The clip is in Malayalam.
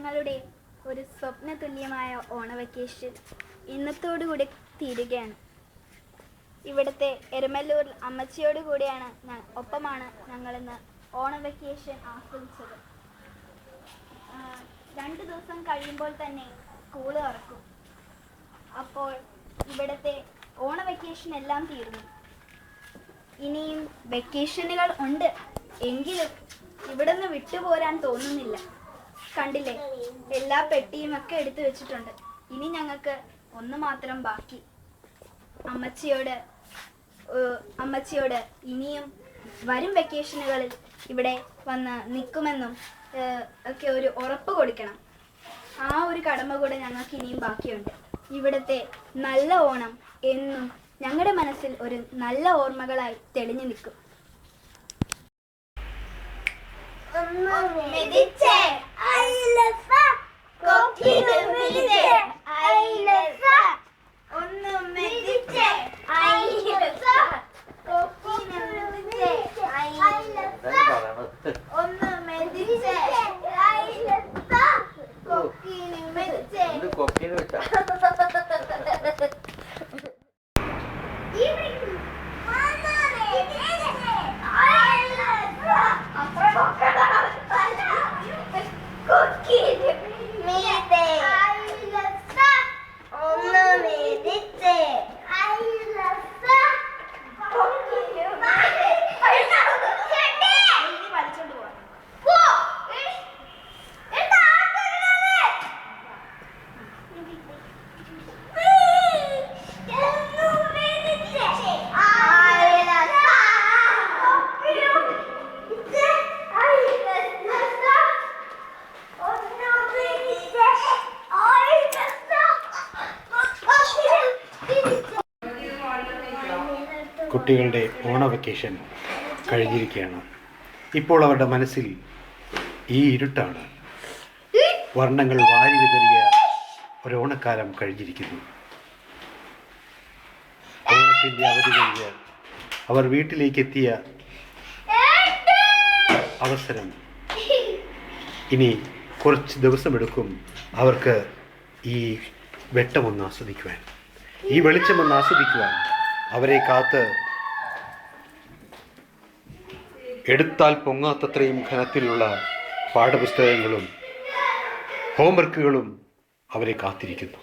ഞങ്ങളുടെ ഒരു സ്വപ്ന തുല്യമായ ഓണ വെക്കേഷൻ ഇന്നത്തോടുകൂടി തീരുകയാണ്. ഇവിടുത്തെ എരമല്ലൂർ അമ്മച്ചിയോട് കൂടിയാണ് ഒപ്പമാണ് ഞങ്ങളിന്ന് ഓണ വെക്കേഷൻ ആസ്വദിച്ചത്. 2 ദിവസം കഴിയുമ്പോൾ തന്നെ സ്കൂൾ തുറക്കും. അപ്പോൾ ഇവിടുത്തെ ഓണ വെക്കേഷൻ എല്ലാം തീർന്നു. ഇനിയും വെക്കേഷനുകൾ ഉണ്ട്, എങ്കിലും ഇവിടുന്ന് വിട്ടുപോരാൻ തോന്നുന്നില്ല. കണ്ടില്ലേ, എല്ലാ പെട്ടിയും ഒക്കെ എടുത്തു വെച്ചിട്ടുണ്ട്. ഇനി ഞങ്ങൾക്ക് ഒന്ന് മാത്രം ബാക്കി. അമ്മച്ചിയോട് ഇനിയും വരും വെക്കേഷനുകളിൽ ഇവിടെ വന്ന് നിൽക്കുമെന്നും ഒക്കെ ഒരു ഉറപ്പ് കൊടുക്കണം. ആ ഒരു കടമ കൂടെ ഞങ്ങൾക്ക് ഇനിയും ബാക്കിയുണ്ട്. ഇവിടുത്തെ നല്ല ഓണം എന്നും ഞങ്ങളുടെ മനസ്സിൽ ഒരു നല്ല ഓർമ്മകളായി തെളിഞ്ഞു നിൽക്കും. കുട്ടികളുടെ ഓണ വെക്കേഷൻ കഴിഞ്ഞിരിക്കുകയാണ്. ഇപ്പോൾ അവരുടെ മനസ്സിൽ ഈ ഇരുട്ടാണ്. വർണ്ണങ്ങൾ വാരി വിതറിയ ഒരോണക്കാലം കഴിഞ്ഞിരിക്കുന്നു. ഓണത്തിൻ്റെ അവധി കഴിഞ്ഞ് അവർ വീട്ടിലേക്ക് എത്തിയ അവസരം ഇനി കുറച്ച് ദിവസമെടുക്കും അവർക്ക് ഈ വെട്ടമൊന്ന് ആസ്വദിക്കുവാൻ, ഈ വെളിച്ചമൊന്ന് ആസ്വദിക്കുവാൻ. അവരെ കാത്ത് എടുത്താൽ പൊങ്ങാത്തത്രയും ഘനത്തിലുള്ള പാഠപുസ്തകങ്ങളും ഹോംവർക്കുകളും അവരെ കാത്തിരിക്കുന്നു.